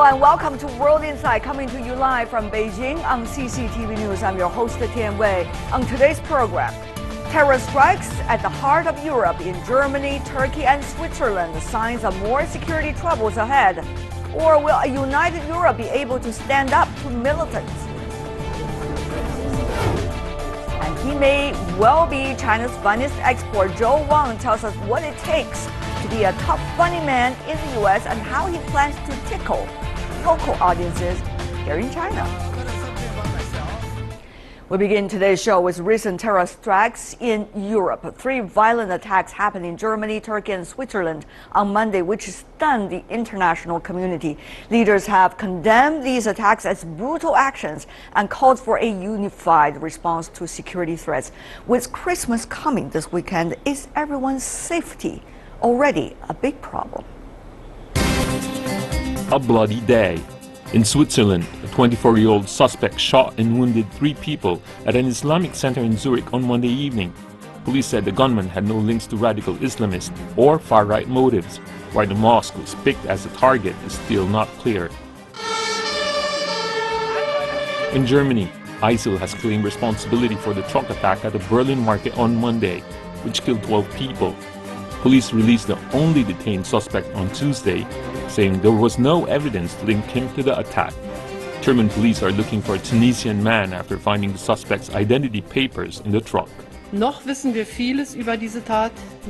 and welcome to World Insight, coming to you live from Beijing on CCTV News. I'm your host, Tian Wei. On today's program, terror strikes at the heart of Europe in Germany, Turkey, and Switzerland. Signs of more security troubles ahead. Or will a united Europe be able to stand up to militants? And he may well be China's funniest export. Joe Wang tells us what it takes to be a top funny man in the U.S. and how he plans to tickle local audiences here in China. We begin today's show with recent terror strikes in Europe. 3 violent attacks happened in Germany, Turkey, and Switzerland on Monday, which stunned the international community. Leaders have condemned these attacks as brutal actions and called for a unified response to security threats. With Christmas coming this weekend, is everyone's safety already a big problem? A bloody day. In Switzerland, a 24-year-old suspect shot and wounded 3 people at an Islamic center in Zurich on Monday evening. Police said the gunman had no links to radical Islamist or far-right motives. Why the mosque was picked as a target is still not clear. In Germany, ISIL has claimed responsibility for the truck attack at a Berlin market on Monday, which killed 12 people. Police released the only detained suspect on Tuesday, saying there was no evidence to link him to the attack. German police are looking for a Tunisian man after finding the suspect's identity papers in the truck.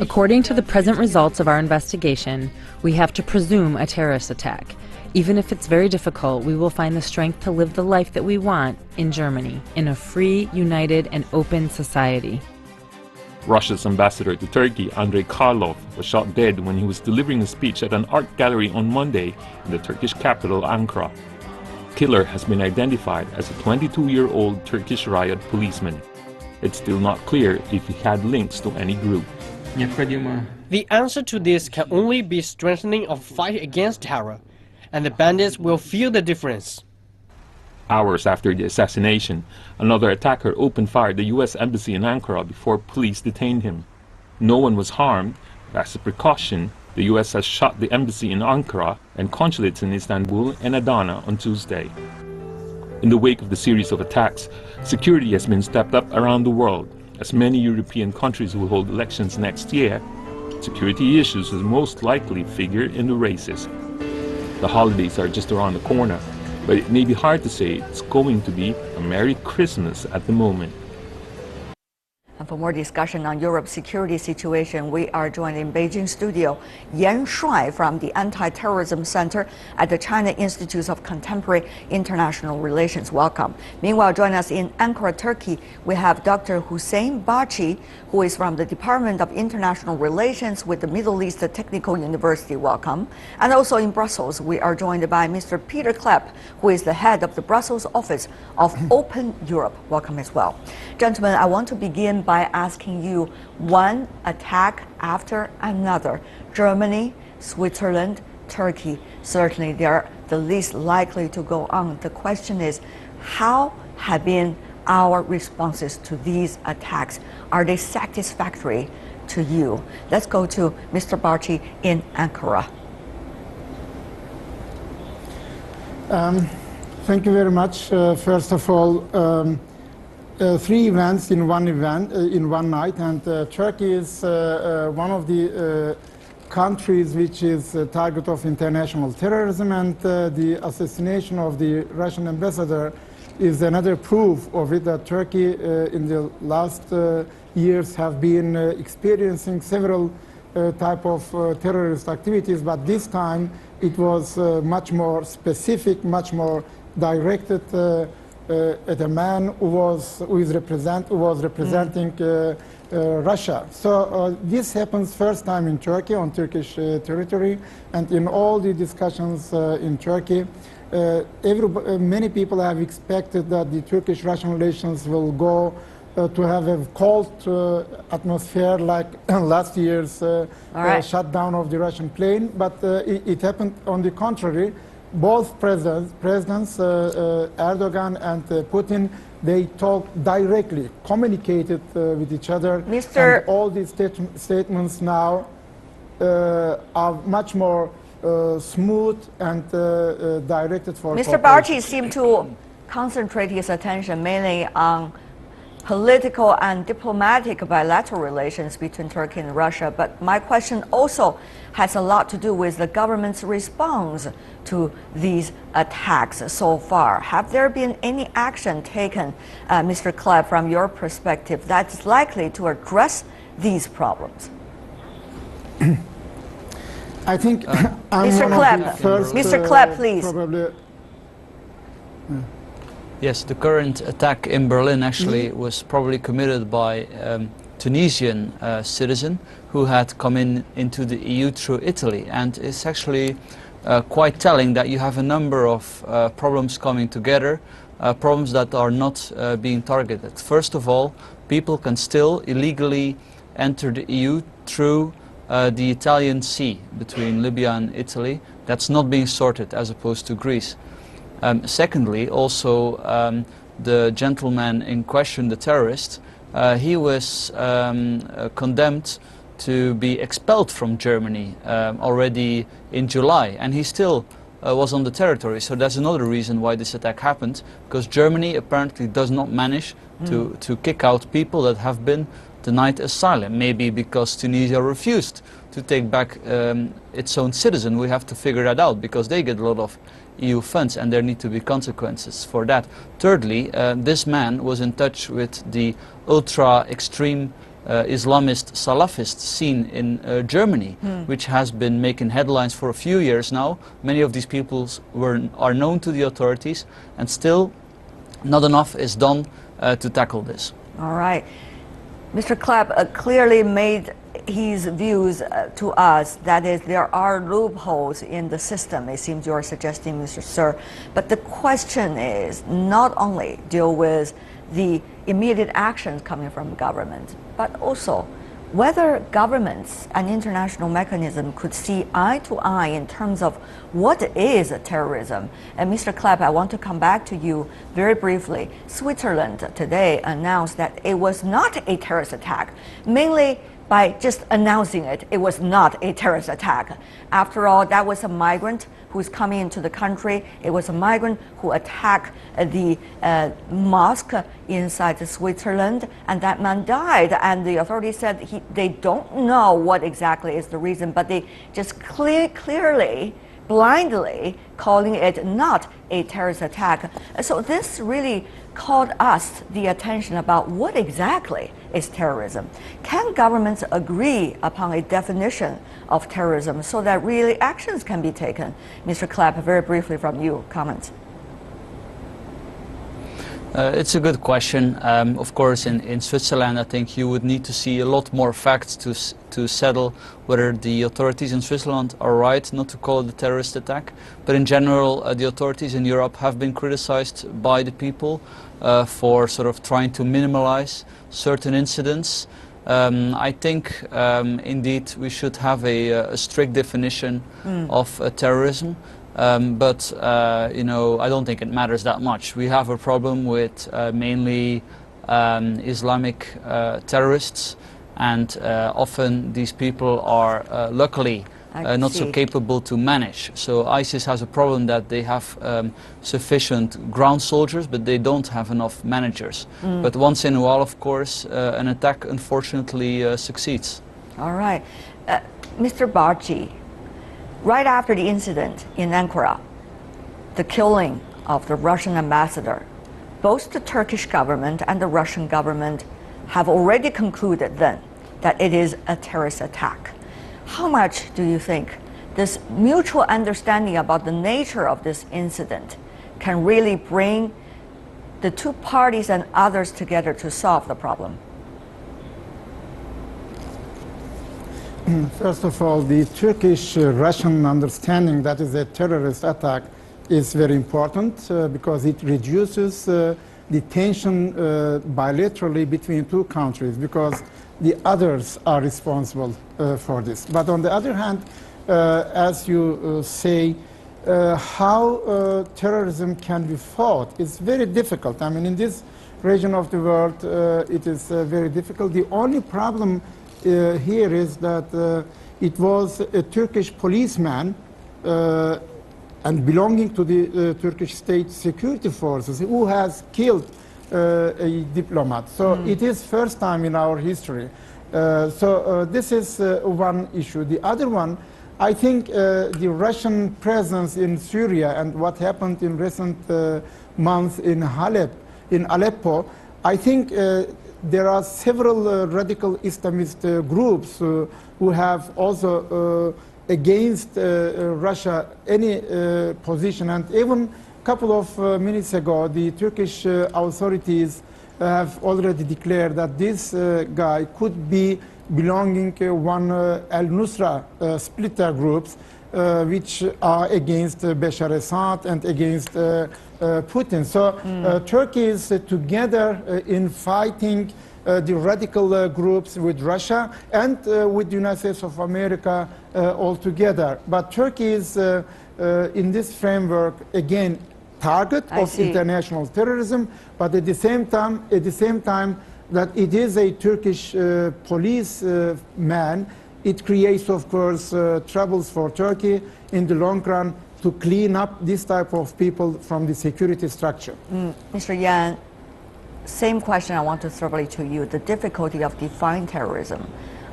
According to the present results of our investigation, we have to presume a terrorist attack. Even if it's very difficult, we will find the strength to live the life that we want in Germany, in a free, united, and open society. Russia's ambassador to Turkey, Andrei Karlov, was shot dead when he was delivering a speech at an art gallery on Monday in the Turkish capital, Ankara. Killer has been identified as a 22-year-old Turkish riot policeman. It's still not clear if he had links to any group. The answer to this can only be strengthening of fight against terror, and the bandits will feel the difference. Hours after the assassination, another attacker opened fire at the U.S. Embassy in Ankara before police detained him. No one was harmed, but as a precaution, the U.S. has shut the embassy in Ankara and consulates in Istanbul and Adana on Tuesday. In the wake of the series of attacks, security has been stepped up around the world. As many European countries will hold elections next year, security issues will most likely figure in the races. The holidays are just around the corner, but it may be hard to say it's going to be a Merry Christmas at the moment. And for more discussion on Europe's security situation, we are joined in Beijing studio, Yan Shuai from the Anti-Terrorism Center at the China Institute of Contemporary International Relations. Welcome. Meanwhile, joining us in Ankara, Turkey, we have Dr. Hussein Bachi, who is from the Department of International Relations with the Middle East Technical University. Welcome. And also in Brussels, we are joined by Mr. Peter Klepp, who is the head of the Brussels office of Open Europe. Welcome as well. Gentlemen, I want to begin by asking you one attack after another. Germany, Switzerland, Turkey, certainly they are the least likely to go on. The question is, how have been our responses to these attacks? Are they satisfactory to you? Let's go to Mr. Barchi in Ankara. Thank you very much. First of all, 3 events in one night, and Turkey is one of the countries which is a target of international terrorism, and the assassination of the Russian ambassador is another proof of it, that Turkey in the last years have been experiencing several type of terrorist activities, but this time it was much more specific, much more directed at a man who was representing Russia. So this happens first time in Turkey, on Turkish territory, and in all the discussions in Turkey, many people have expected that the Turkish-Russian relations will go to have a cold atmosphere like last year's shutdown of the Russian plane, but it happened on the contrary. Both presidents Erdogan and Putin, they talked directly, communicated with each other. And all these statements now are much more smooth and directed for Mr. Barchi seemed to concentrate his attention mainly on political and diplomatic bilateral relations between Turkey and Russia, but my question also has a lot to do with the government's response to these attacks so far. Have there been any action taken, Mr. Klepp, from your perspective, that's likely to address these problems? I think I'm Mr. one of Klepp, the first, Mr. Klepp, please. Probably, Yes, the current attack in Berlin actually was probably committed by Tunisian citizen who had come into the EU through Italy, and it's actually quite telling that you have a number of problems coming together, problems that are not being targeted. First of all, people can still illegally enter the EU through the Italian Sea between Libya and Italy. That's not being sorted as opposed to Greece. Secondly, also the gentleman in question, the terrorist, he was condemned to be expelled from Germany already in July, and he still was on the territory. So that's another reason why this attack happened, because Germany apparently does not manage to kick out people that have been denied asylum. Maybe because Tunisia refused to take back its own citizen. We have to figure that out, because they get a lot of EU funds and there need to be consequences for that. Thirdly, this man was in touch with the ultra-extreme Islamist Salafist scene in Germany, which has been making headlines for a few years now. Many of these people are known to the authorities, and still not enough is done to tackle this. All right. Mr. Klepp clearly made his views to us, that is, there are loopholes in the system, it seems you are suggesting, Mr. Sir. But the question is not only deal with the immediate actions coming from government, but also whether governments and international mechanism could see eye to eye in terms of what is terrorism. And Mr. Klepp, I want to come back to you very briefly. Switzerland today announced that it was not a terrorist attack, mainly by just announcing it, it was not a terrorist attack. After all, that was a migrant who's coming into the country. It was a migrant who attacked the mosque inside Switzerland, and that man died. And the authorities said they don't know what exactly is the reason, but they just clearly, blindly calling it not a terrorist attack. So this really called us the attention about what exactly is terrorism. Can governments agree upon a definition of terrorism so that really actions can be taken? Mr. Klepp, very briefly from you, comments. It's a good question. Of course, in Switzerland, I think you would need to see a lot more facts to settle whether the authorities in Switzerland are right not to call it a terrorist attack. But in general, the authorities in Europe have been criticized by the people for sort of trying to minimize certain incidents. I think indeed we should have a strict definition of terrorism. But you know, I don't think it matters that much. We have a problem with mainly Islamic terrorists, and often these people are luckily not so capable to manage. So ISIS has a problem that they have sufficient ground soldiers, but they don't have enough managers. But once in a while, of course, an attack unfortunately succeeds. All right. Mr. Barchi, right after the incident in Ankara, the killing of the Russian ambassador, both the Turkish government and the Russian government have already concluded then that it is a terrorist attack. How much do you think this mutual understanding about the nature of this incident can really bring the two parties and others together to solve the problem? First of all, the Turkish-Russian understanding that is a terrorist attack is very important because it reduces the tension bilaterally between two countries, because the others are responsible for this. But on the other hand, as you say, how terrorism can be fought is very difficult. I mean, in this region of the world, it is very difficult. The only problem here is that it was a Turkish policeman and belonging to the Turkish state security forces who has killed a diplomat. So it is first time in our history. This is one issue. The other one, I think the Russian presence in Syria and what happened in recent months in Aleppo, I think there are several radical Islamist groups who have also against Russia any position. And even a couple of minutes ago, the Turkish authorities have already declared that this guy could be belonging to one al-Nusra splitter groups, which are against Bashar Assad and against Putin. So Turkey is together in fighting the radical groups with Russia and with the United States of America altogether. But Turkey is in this framework again target of international terrorism, but at the same time that it is a Turkish police man, it creates, of course, troubles for Turkey in the long run to clean up this type of people from the security structure. Mr. Yan, same question I want to throw to you, the difficulty of defining terrorism.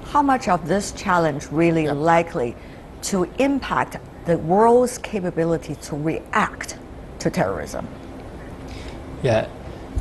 How much of this challenge really likely to impact the world's capability to react to terrorism? Yeah,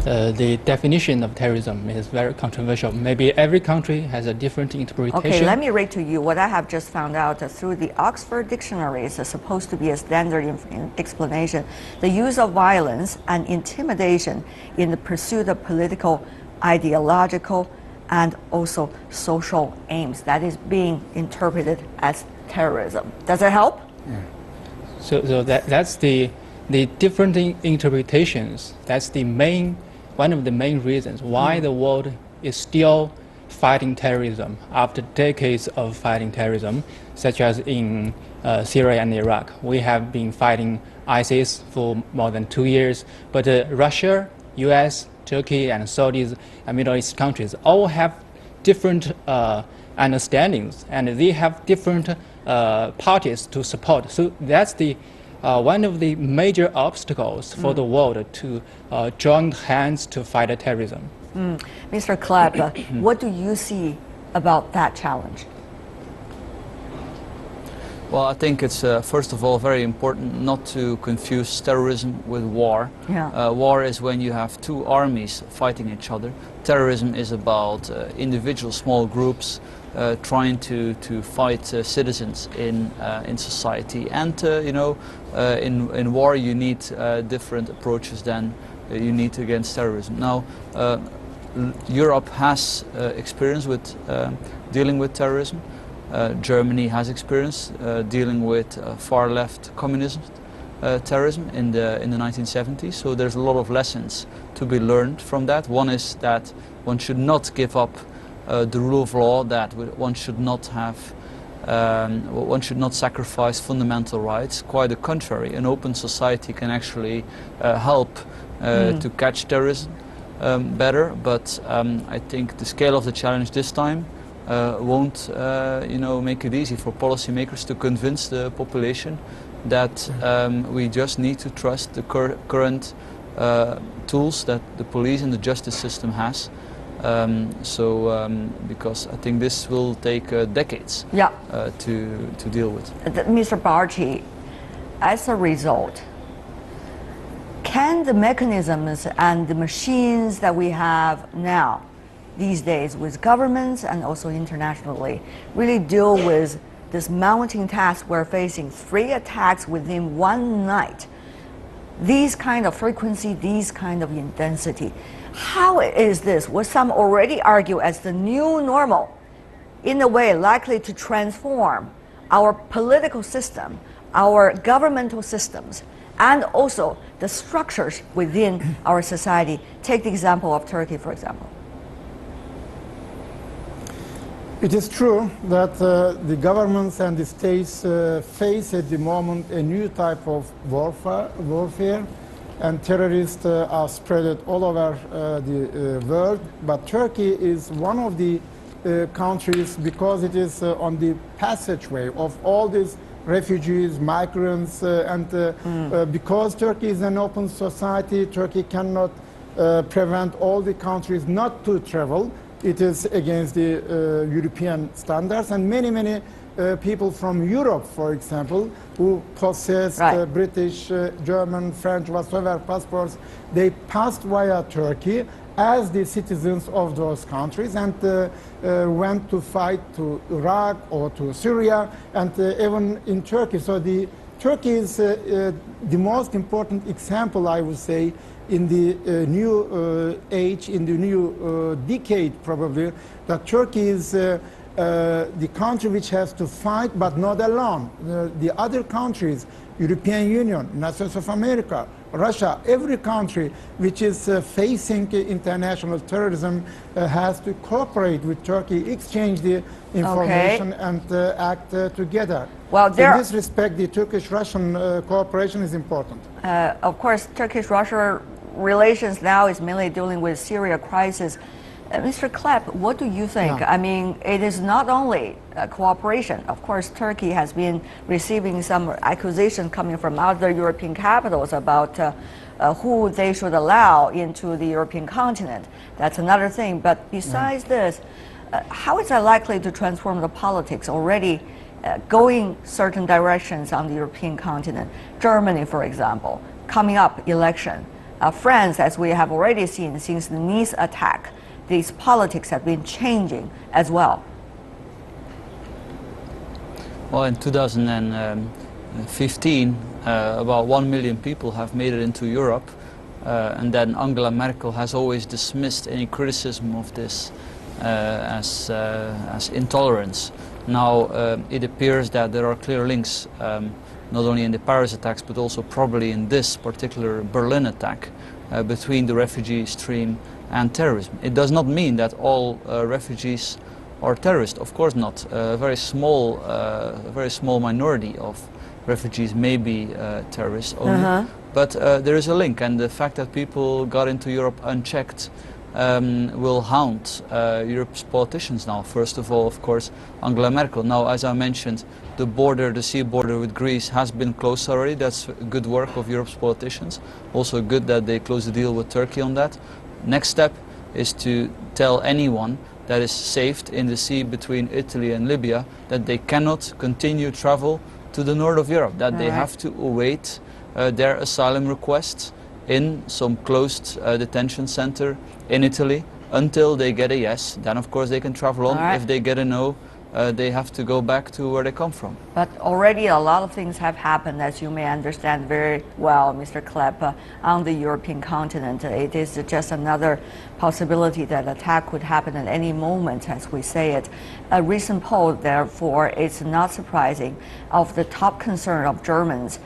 the definition of terrorism is very controversial. Maybe every country has a different interpretation. Okay, let me read to you what I have just found out through the Oxford Dictionary. It's supposed to be a standard explanation. The use of violence and intimidation in the pursuit of political, ideological, and also social aims. That is being interpreted as terrorism. Does it help? Yeah. So that's the different interpretations. That's one of the main reasons why the world is still fighting terrorism after decades of fighting terrorism, such as in Syria and Iraq. We have been fighting ISIS for more than 2 years, but Russia, US, Turkey, and Saudi and Middle East countries all have different understandings, and they have different parties to support. So that's one of the major obstacles for the world to join hands to fight terrorism. Mr. Klepp, what do you see about that challenge? Well, I think it's first of all very important not to confuse terrorism with war. Yeah. War is when you have two armies fighting each other. Terrorism is about individual small groups trying to fight citizens in society. And in war you need different approaches than you need against terrorism. Now, Europe has experience with dealing with terrorism. Germany has experience dealing with far-left communism terrorism in the 1970s. So there's a lot of lessons to be learned from that. One is that one should not give up the rule of law, that one should not sacrifice fundamental rights. Quite the contrary, an open society can actually help to catch terrorism better. But I think the scale of the challenge this time won't make it easy for policymakers to convince the population that we just need to trust the current tools that the police and the justice system has. Because I think this will take decades to deal with. Mr. Barchi, as a result, can the mechanisms and the machines that we have now, these days, with governments and also internationally, really deal with this mounting task we're facing, 3 attacks within one night, these kind of frequency, these kind of intensity? How is this, what some already argue as the new normal, in a way likely to transform our political system, our governmental systems, and also the structures within our society? Take the example of Turkey, for example. It is true that the governments and the states face at the moment a new type of warfare, and terrorists are spread all over the world. But Turkey is one of the countries, because it is on the passageway of all these refugees, migrants, because Turkey is an open society, Turkey cannot prevent all the countries not to travel. It is against the European standards, and many people from Europe, for example, who possess British, German, French, whatsoever passports, they passed via Turkey as the citizens of those countries and went to fight to Iraq or to Syria and even in Turkey. So Turkey is the most important example, I would say, in the new age, in the new decade probably, that Turkey is the country which has to fight, but not alone. The other countries, European Union, Nations of America, Russia, every country which is facing international terrorism has to cooperate with Turkey, exchange the information and act together. Well, in this respect, the Turkish-Russian cooperation is important. Of course, Turkish-Russia relations now is mainly dealing with Syria crisis. Mr. Klepp, what do you think? I mean, it is not only cooperation. Of course, Turkey has been receiving some accusations coming from other European capitals about who they should allow into the European continent. That's another thing. But besides this, how is that likely to transform the politics already going certain directions on the European continent? Germany, for example, coming up election. France, as we have already seen since the Nice attack, these politics have been changing as well. Well, in 2015, about 1 million people have made it into Europe, and then Angela Merkel has always dismissed any criticism of this as intolerance. Now it appears that there are clear links, not only in the Paris attacks, but also probably in this particular Berlin attack, between the refugee stream and terrorism. It does not mean that all refugees are terrorists. Of course not. A very small minority of refugees may be terrorists only. But there is a link, and the fact that people got into Europe unchecked will haunt Europe's politicians now. First of all, of course, Angela Merkel. Now, as I mentioned, the border, the sea border with Greece has been closed already. That's good work of Europe's politicians. Also good that they closed the deal with Turkey on that. Next step is to tell anyone that is saved in the sea between Italy and Libya that they cannot continue travel to the north of Europe, that they have to await their asylum requests in some closed detention center in Italy until they get a yes. Then of course they can travel on. If they get a no, they have to go back to where they come from. But already a lot of things have happened, as you may understand very well, Mr. Klepp, on the European continent. It is just another possibility that attack could happen at any moment, as we say it. A recent poll, therefore, it's not surprising, of the top concern of Germans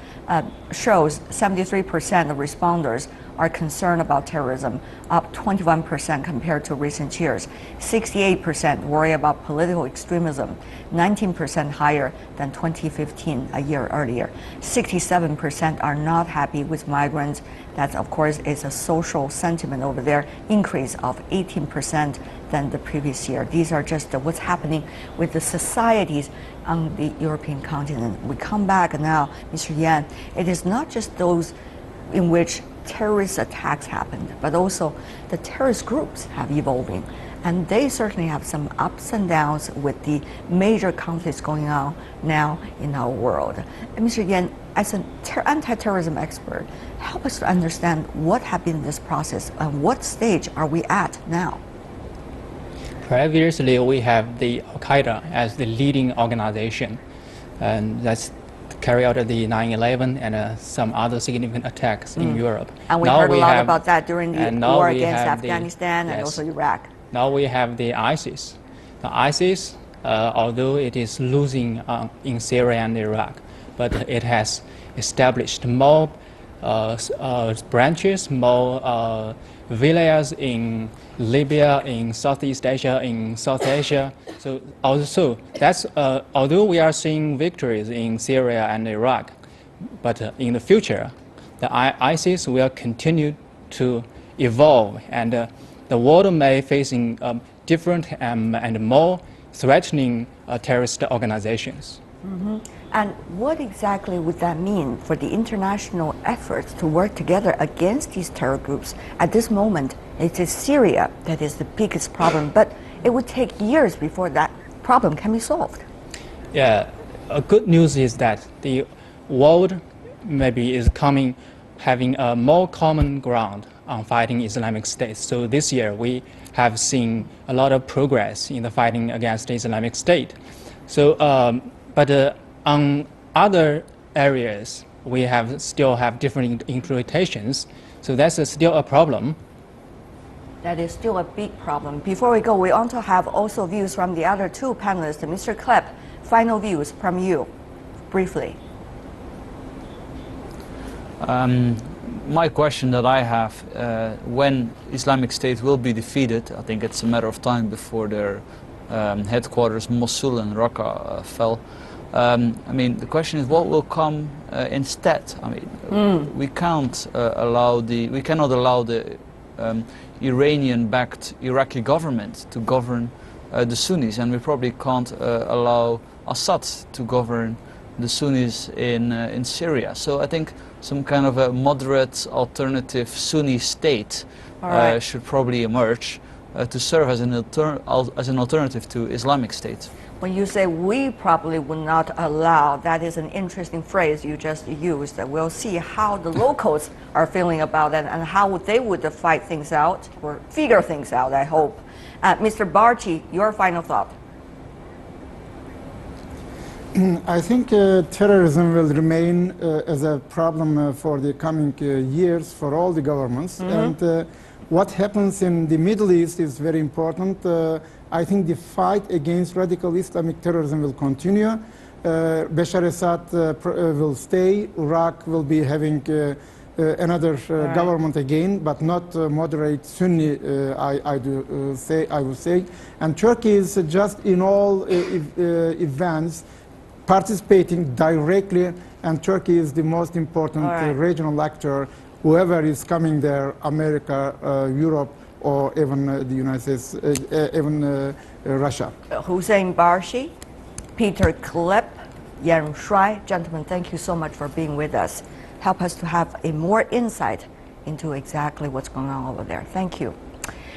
shows 73% of responders are concerned about terrorism, up 21% compared to recent years. 68% worry about political extremism, 19% higher than 2015, a year earlier. 67% are not happy with migrants. That, of course, is a social sentiment over there, increase of 18% than the previous year. These are just what's happening with the societies on the European continent. We come back now, Mr. Yan, it is not just those in which terrorist attacks happened, but also the terrorist groups have evolving, and they certainly have some ups and downs with the major conflicts going on now in our world. And Mr. Yan, as an anti-terrorism expert, help us to understand what has been this process and what stage are we at now? Previously, we have the Al-Qaeda as the leading organization, and that's carry out the 9/11 and some other significant attacks in Europe. And we heard a lot about that during the war against Afghanistan and also Iraq. Now we have the ISIS. The ISIS, although it is losing in Syria and Iraq, but it has established more branches, more villages in Libya, in Southeast Asia, in South Asia. So also that's although we are seeing victories in Syria and Iraq, but in the future, the ISIS will continue to evolve, and the world may facing different and more threatening terrorist organizations. And what exactly would that mean for the international efforts to work together against these terror groups? At this moment, it is Syria that is the biggest problem, but it would take years before that problem can be solved. Yeah, good news is that the world maybe is having a more common ground on fighting Islamic State. So this year we have seen a lot of progress in the fighting against the Islamic State. So, but on other areas, we still have different interpretations. So that's still a problem. That is still a big problem. Before we go, we want to have also views from the other two panelists. Mr. Klepp, final views from you, briefly. My question that I have, when Islamic State will be defeated, I think it's a matter of time before their headquarters, Mosul and Raqqa, fell. I mean, the question is, what will come instead? I mean, we cannot allow the Iranian-backed Iraqi government to govern the Sunnis, and we probably can't allow Assad to govern the Sunnis in Syria. So I think some kind of a moderate alternative Sunni state should probably emerge to serve as an alternative to Islamic State. When you say we probably would not allow, that is an interesting phrase you just used. We'll see how the locals are feeling about it and how they would fight things out or figure things out, I hope. Mr. Barchi, your final thought. I think terrorism will remain as a problem for the coming years for all the governments. And what happens in the Middle East is very important. I think the fight against radical Islamic terrorism will continue. Bashar Assad will stay. Iraq will be having another government again, but not moderate Sunni, I would say. And Turkey is just in all events participating directly, and Turkey is the most important regional actor. Whoever is coming there, America, Europe, or even the United States, even Russia. Hussein Barshi, Peter Klepp, Yan Shuai, gentlemen, thank you so much for being with us. Help us to have a more insight into exactly what's going on over there. Thank you.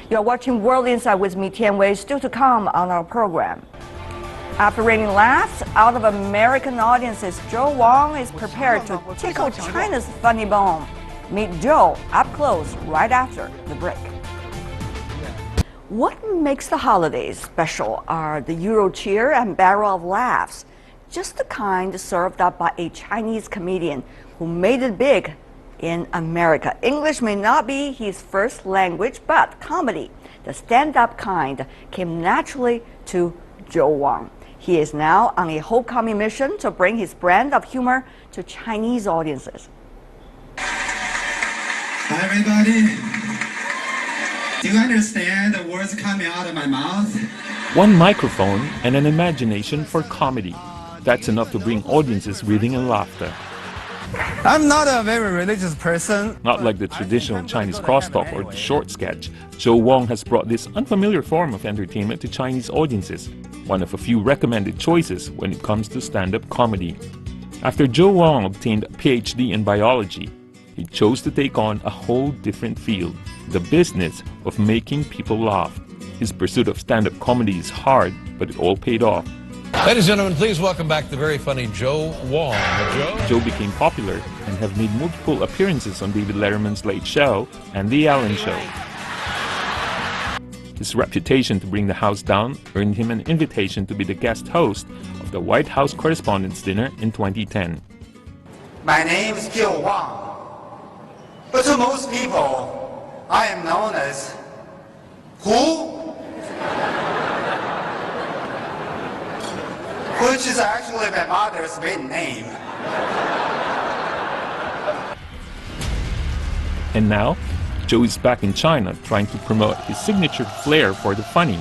You're watching World Insight with me, Tian Wei. Still to come on our program. After raining laughs out of American audiences, Joe Wong is prepared to tickle China's funny bone. Meet Joe up close right after the break. What makes the holidays special are the Euro cheer and barrel of laughs, just the kind served up by a Chinese comedian who made it big in America. English may not be his first language, but comedy, the stand-up kind, came naturally to Joe Wong. He is now on a homecoming mission to bring his brand of humor to Chinese audiences. Hi, everybody. Do you understand the words coming out of my mouth? One microphone and an imagination for comedy. That's enough to bring audiences reeling in laughter. I'm not a very religious person. Not like the traditional Chinese crosstalk or the short sketch, Joe Wong has brought this unfamiliar form of entertainment to Chinese audiences, one of a few recommended choices when it comes to stand-up comedy. After Joe Wong obtained a PhD in biology, he chose to take on a whole different field, the business of making people laugh. His pursuit of stand-up comedy is hard, but it all paid off. Ladies and gentlemen, please welcome back the very funny Joe Wong. Joe became popular and have made multiple appearances on David Letterman's Late Show and The Ellen Show. His reputation to bring the house down earned him an invitation to be the guest host of the White House Correspondents' Dinner in 2010. My name is Joe Wong, but to most people, I am known as Who? Which is actually my mother's maiden name. And now, Joe is back in China trying to promote his signature flair for the funny,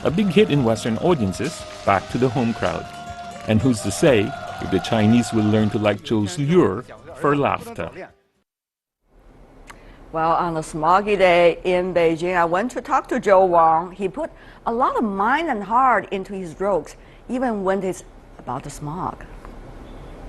a big hit in Western audiences, back to the home crowd. And who's to say if the Chinese will learn to like Joe's lure for laughter? Well, on a smoggy day in Beijing, I went to talk to Joe Wong. He put a lot of mind and heart into his jokes, even when it's about the smog.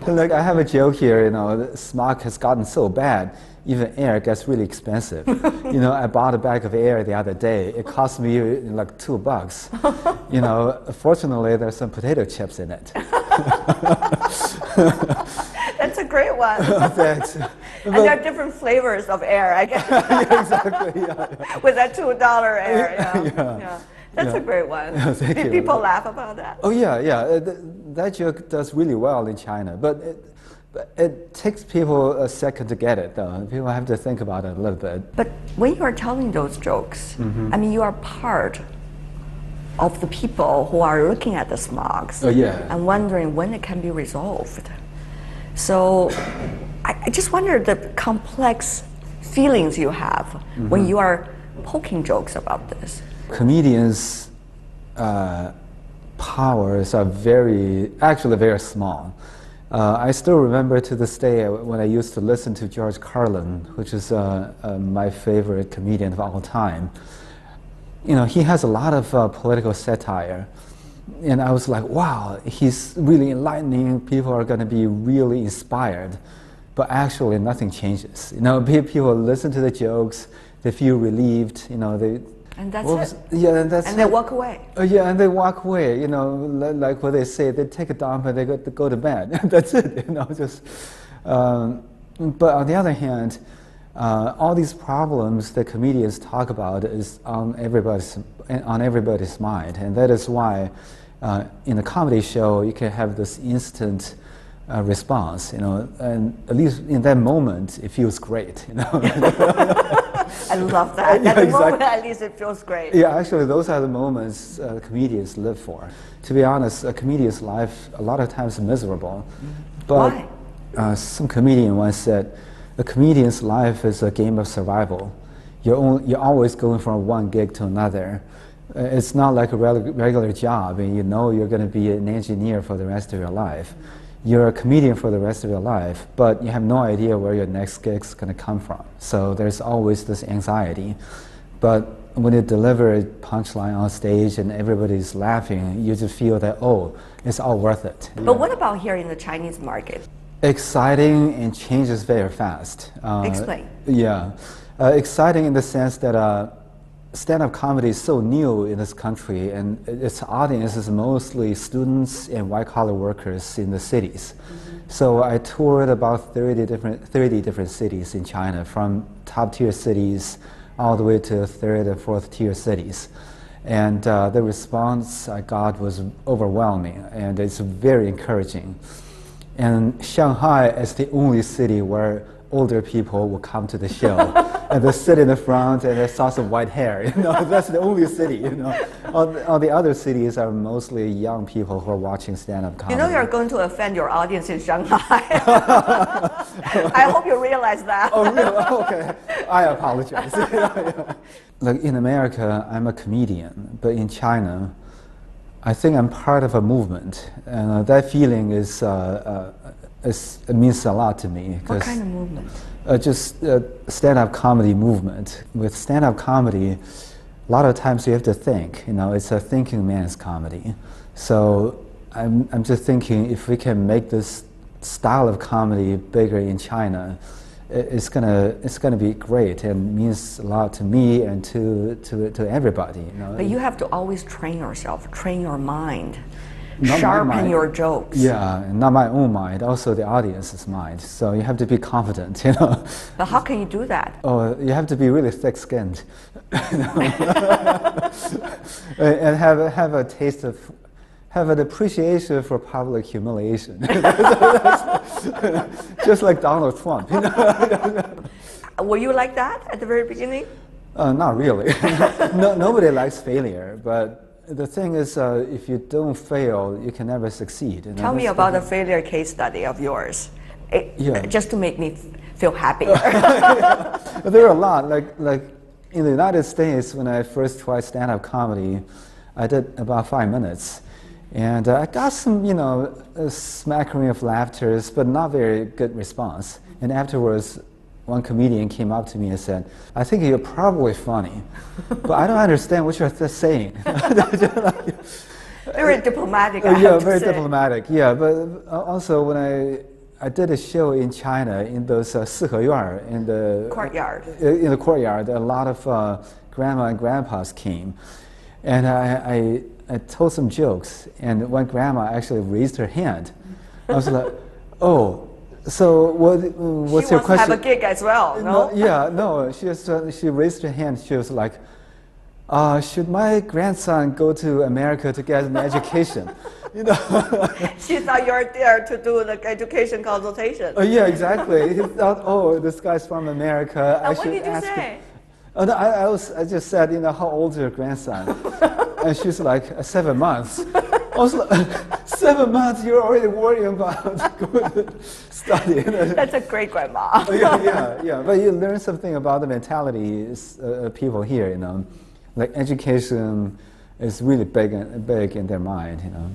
Look, I have a joke here, the smog has gotten so bad, even air gets really expensive. I bought a bag of air the other day. It cost me like $2. Fortunately, there's some potato chips in it. That's a great one. Thanks. And there are different flavors of air, I guess. Yeah, exactly. Yeah. With that $2 air. Yeah. That's a great one. Thank you. People laugh about that. Oh yeah. That joke does really well in China, but it takes people a second to get it, though. People have to think about it a little bit. But when you are telling those jokes, I mean, you are part of the people who are looking at the smogs and wondering when it can be resolved. So I just wonder the complex feelings you have when you are poking jokes about this. Comedians' powers are actually very small. I still remember to this day when I used to listen to George Carlin, which is my favorite comedian of all time. He has a lot of political satire. And I was like, wow, he's really enlightening. People are going to be really inspired. But actually, nothing changes. People listen to the jokes, they feel relieved. And that's it. Yeah, and that's and they walk away. Yeah, and they walk away. Like what they say, they take a dump and they go to bed. That's it. But on the other hand, all these problems that comedians talk about is on everybody's mind, and that is why in a comedy show you can have this instant response, and at least in that moment it feels great. I love that. At the moment, at least it feels great. Yeah, actually, those are the moments comedians live for. To be honest, a comedian's life a lot of times is miserable. But why? Some comedian once said, a comedian's life is a game of survival. You're always going from one gig to another. It's not like a regular job, and you're going to be an engineer for the rest of your life. You're a comedian for the rest of your life, but you have no idea where your next gig's going to come from. So there's always this anxiety. But when you deliver a punchline on stage and everybody's laughing, you just feel that, oh, it's all worth it. But what about here in the Chinese market? Exciting and changes very fast. Explain. Yeah. Exciting in the sense that stand-up comedy is so new in this country, and its audience is mostly students and white-collar workers in the cities. So I toured about 30 different cities in China, from top-tier cities all the way to third and fourth-tier cities. And the response I got was overwhelming, and it's very encouraging. And Shanghai is the only city where older people will come to the show and they sit in the front and they saw some white hair. That's the only city. All the other cities are mostly young people who are watching stand-up comedy. You're going to offend your audience in Shanghai. I hope you realize that. Oh, really? Okay. I apologize. Like in America, I'm a comedian, but in China, I think I'm part of a movement, and that feeling it means a lot to me. What kind of movement? Just stand-up comedy movement. With stand-up comedy, a lot of times you have to think. It's a thinking man's comedy. So I'm just thinking if we can make this style of comedy bigger in China, it's gonna be great and means a lot to me and to everybody. But you have to always train yourself, train your mind. Not sharpen your jokes. Yeah, not my own mind, also the audience's mind. So you have to be confident, But how can you do that? Oh, you have to be really thick-skinned, and have a taste of, have an appreciation for public humiliation. Just like Donald Trump. Were you like that at the very beginning? Not really. Nobody likes failure, but the thing is, if you don't fail, you can never succeed. Tell me about a failure case study of yours, just to make me feel happier. There are a lot. Like in the United States, when I first tried stand-up comedy, I did about 5 minutes, and I got some, a smattering of laughter, but not very good response. And afterwards, one comedian came up to me and said, I think you're probably funny, but I don't understand what you're saying. Very diplomatic, Yeah, very diplomatic, yeah. But also when I did a show in China in those 四合院 in the Courtyard. In the courtyard, a lot of grandma and grandpas came, and I told some jokes, and one grandma actually raised her hand. I was like, oh. So what's your question? She wants to have a gig as well, no? Yeah, no. She raised her hand. She was like, should my grandson go to America to get an education? You know. She thought you were there to do the education consultation. Yeah, exactly. He thought, oh, this guy's from America. And what did you say? Oh, no, I just said, you know, how old is your grandson? And she's like, 7 months. I was like, 7 months, you're already worrying about going to study. That's a great grandma. yeah. But you learn something about the mentality of people here, you know. Like education is really big in their mind, you know.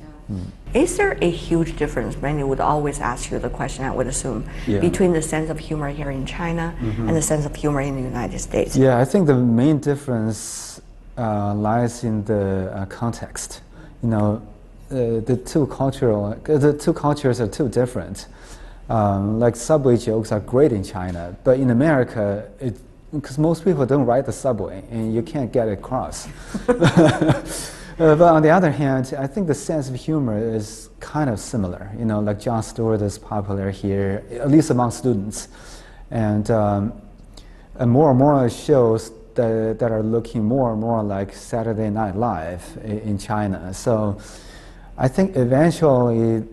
Is there a huge difference? Many would always ask you the question, I would assume, between the sense of humor here in China and the sense of humor in the United States. Yeah, I think the main difference lies in the context. You know, the two cultures are too different. Like subway jokes are great in China, but in America, because most people don't ride the subway and you can't get across. But on the other hand, I think the sense of humor is kind of similar. You know, like Jon Stewart is popular here, at least among students, and more and more shows that are looking more and more like Saturday Night Live in China. So I think eventually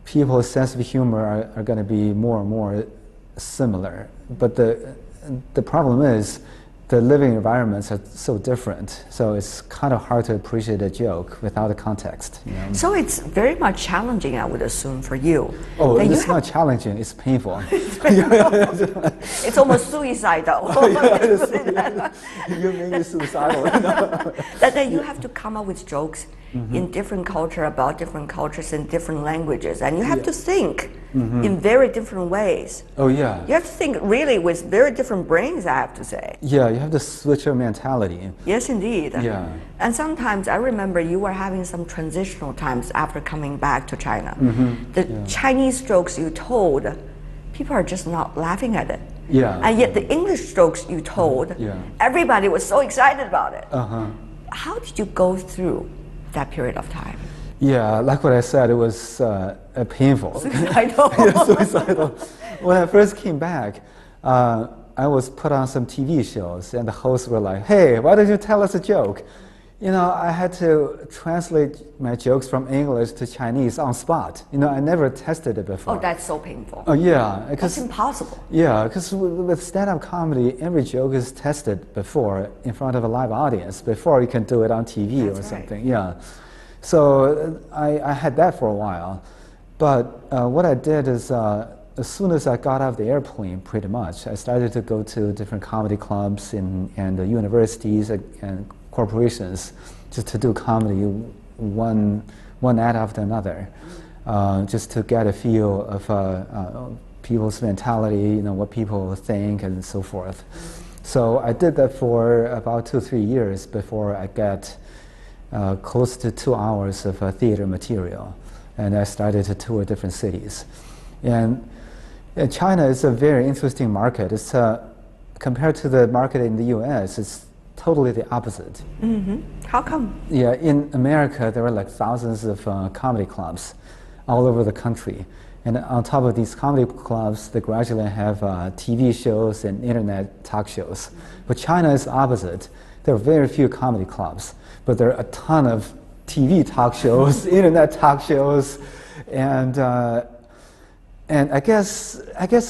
people's sense of humor are going to be more and more similar. But the problem is the living environments are so different, so it's kind of hard to appreciate a joke without the context. You know? So it's very much challenging, I would assume, for you. Oh, it's not challenging, it's painful. It's almost suicidal. You make me suicidal. That you have to come up with jokes in different culture, about different cultures in different languages, and you have to think in very different ways. Oh yeah. You have to think really with very different brains, I have to say. Yeah, you have to switch your mentality. Yes, indeed. Yeah. And sometimes I remember you were having some transitional times after coming back to China. The Chinese jokes you told, people are just not laughing at it. Yeah. And yet the English jokes you told, everybody was so excited about it. How did you go through that period of time? Yeah, like what I said, it was painful. Suicidal. Suicidal. When I first came back, I was put on some TV shows, and the hosts were like, hey, why don't you tell us a joke? You know, I had to translate my jokes from English to Chinese on spot. You know, I never tested it before. Oh, that's so painful. Oh, yeah. That's impossible. Yeah, because with stand-up comedy, every joke is tested before in front of a live audience, before you can do it on TV or something. Yeah. So I had that for a while. But what I did is, as soon as I got off the airplane, pretty much, I started to go to different comedy clubs and universities and corporations just to do comedy one act after another, just to get a feel of people's mentality, you know, what people think and so forth. So I did that for about 2-3 years before I got close to 2 hours of theater material, and I started to tour different cities. And China is a very interesting market. It's compared to the market in the U.S., it's totally the opposite. How come? Yeah, in America, there are like thousands of comedy clubs all over the country. And on top of these comedy clubs, they gradually have TV shows and internet talk shows. But China is opposite. There are very few comedy clubs, but there are a ton of TV talk shows, internet talk shows, and I guess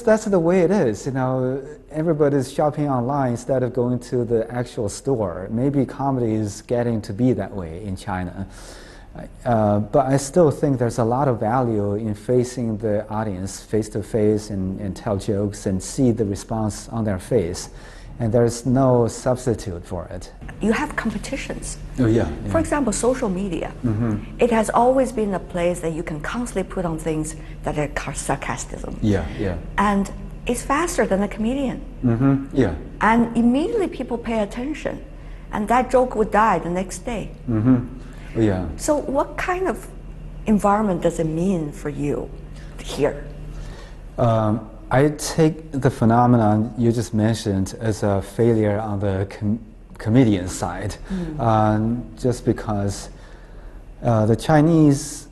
that's the way it is. You know, everybody's shopping online instead of going to the actual store. Maybe comedy is getting to be that way in China. But I still think there's a lot of value in facing the audience face to face and tell jokes and see the response on their face. And there's no substitute for it. You have competitions. Oh, yeah. For example, social media. It has always been a place that you can constantly put on things that are sarcasm. Yeah. And it's faster than a comedian. Yeah. And immediately people pay attention. And that joke would die the next day. Yeah. So what kind of environment does it mean for you here? I take the phenomenon you just mentioned as a failure on the comedian side, just because the Chinese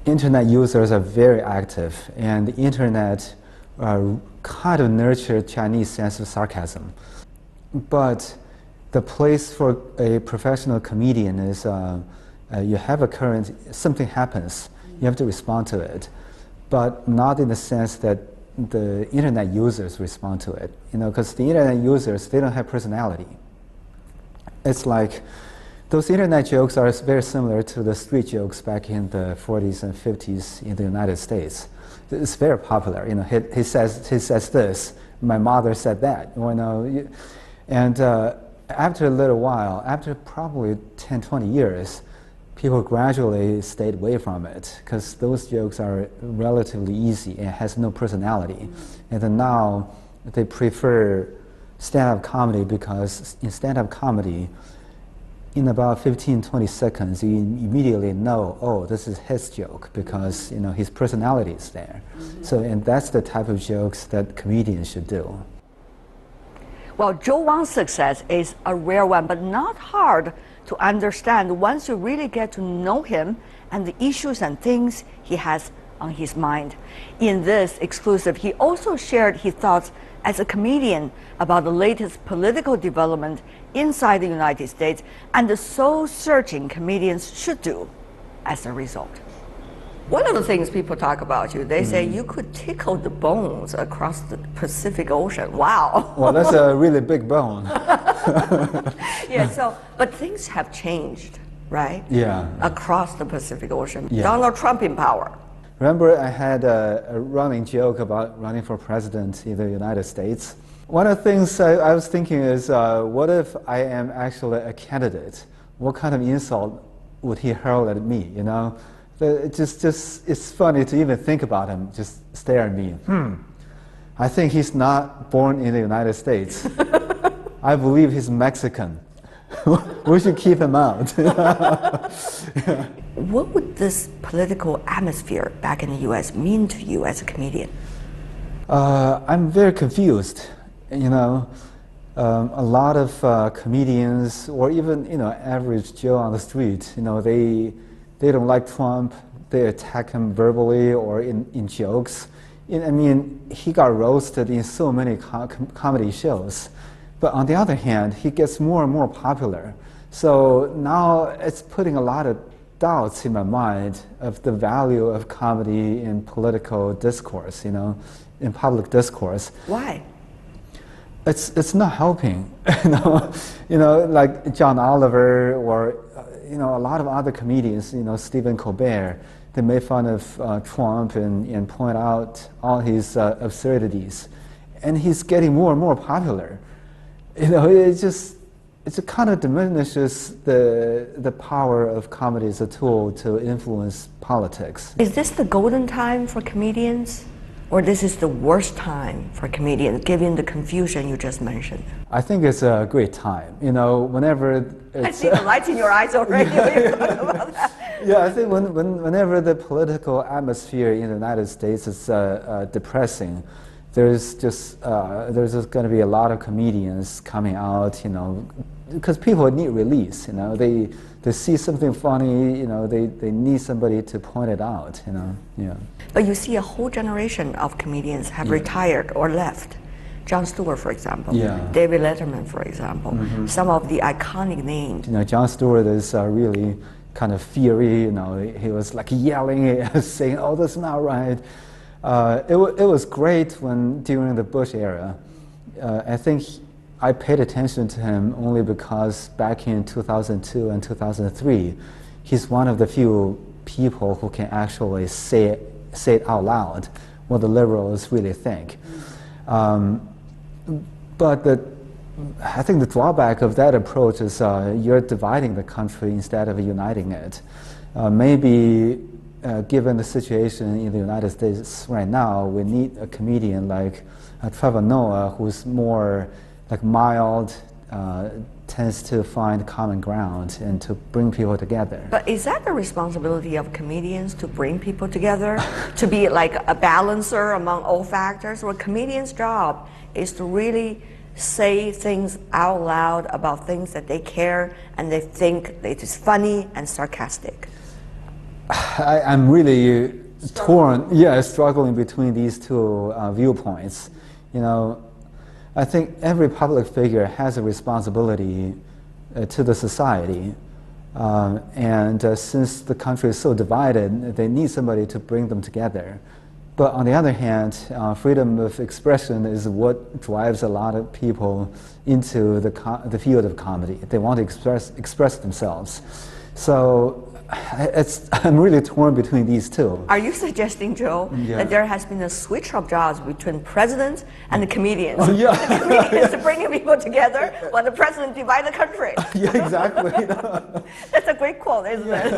internet users are very active, and the internet kind of nurtured Chinese sense of sarcasm. But the place for a professional comedian is you have a current, something happens, you have to respond to it, but not in the sense that the internet users respond to it. You know, because the internet users, they don't have personality. It's like those internet jokes are very similar to the street jokes back in the 40s and 50s in the United States. It's very popular. You know, he says this, my mother said that. You know, and after a little while, after probably 10, 20 years, people gradually stayed away from it because those jokes are relatively easy and has no personality. And then now they prefer stand-up comedy because in stand-up comedy, in about 15, 20 seconds, you immediately know, oh, this is his joke because, you know, his personality is there. So, and that's the type of jokes that comedians should do. Well, Joe Wang's success is a rare one, but not hard to understand once you really get to know him and the issues and things he has on his mind. In this exclusive, he also shared his thoughts as a comedian about the latest political development inside the United States and the soul-searching comedians should do as a result. One of the things people talk about you, they say you could tickle the bones across the Pacific Ocean. Wow. Well, that's a really big bone. Yeah, so, but things have changed, right? Yeah. Across the Pacific Ocean. Yeah. Donald Trump in power. Remember, I had a running joke about running for president in the United States. One of the things I was thinking is, what if I am actually a candidate? What kind of insult would he hurl at me, you know? It's funny to even think about him, just stare at me. I think he's not born in the United States. I believe he's Mexican. We should keep him out. What would this political atmosphere back in the U.S. mean to you as a comedian? I'm very confused. You know, a lot of comedians, or even average Joe on the street, they don't like Trump. They attack him verbally or in jokes. I mean, he got roasted in so many comedy shows. But on the other hand, he gets more and more popular. So now it's putting a lot of doubts in my mind of the value of comedy in political discourse, in public discourse. Why? It's not helping. Like John Oliver or a lot of other comedians, Stephen Colbert, they made fun of Trump and point out all his absurdities. And he's getting more and more popular. It kind of diminishes the power of comedy as a tool to influence politics. Is this the golden time for comedians? Or this is the worst time for comedians, given the confusion you just mentioned? I think it's a great time. Whenever I see the light in your eyes already when you talk about that. Yeah, I think whenever the political atmosphere in the United States is depressing, there's just going to be a lot of comedians coming out, because people need release. They see something funny, they need somebody to point it out. Yeah. But you see a whole generation of comedians have retired or left. Jon Stewart, for example. Yeah. David Letterman, for example. Some of the iconic names. Jon Stewart is really kind of fiery. He was like yelling, saying, "Oh, that's not right." It was great during the Bush era. I think I paid attention to him only because back in 2002 and 2003, he's one of the few people who can actually say it out loud what the liberals really think. But I think the drawback of that approach is you're dividing the country instead of uniting it. Maybe given the situation in the United States right now, we need a comedian like Trevor Noah, who's more like mild, tends to find common ground and to bring people together. But is that the responsibility of comedians to bring people together, to be like a balancer among all factors? Or a comedian's job is to really say things out loud about things that they care and they think it is funny and sarcastic? I'm really torn, struggling between these two viewpoints. You know, I think every public figure has a responsibility to the society. Since the country is so divided, they need somebody to bring them together. But on the other hand, freedom of expression is what drives a lot of people into the field of comedy. They want to express themselves. So I'm really torn between these two. Are you suggesting, Joe, that there has been a switch of jobs between presidents and the comedians? Yeah. The comedians are bringing people together while the president divides the country. Yeah, exactly. That's a great quote, isn't it?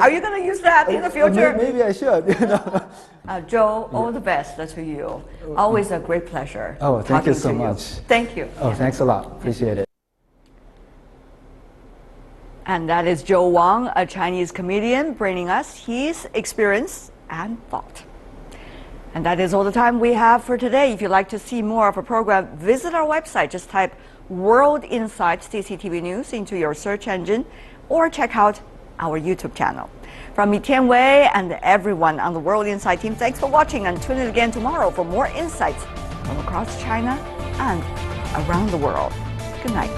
Are you going to use that in the future? Maybe I should. Joe, all the best to you. Always a great pleasure. Oh, thank you so talking to much. Thank you. Oh, thanks a lot. Appreciate it. And that is Joe Wang, a Chinese comedian, bringing us his experience and thought. And that is all the time we have for today. If you'd like to see more of our program, visit our website. Just type World Insight CCTV News into your search engine or check out our YouTube channel. From me, Tian Wei, and everyone on the World Insight team, thanks for watching, and tune in again tomorrow for more insights from across China and around the world. Good night.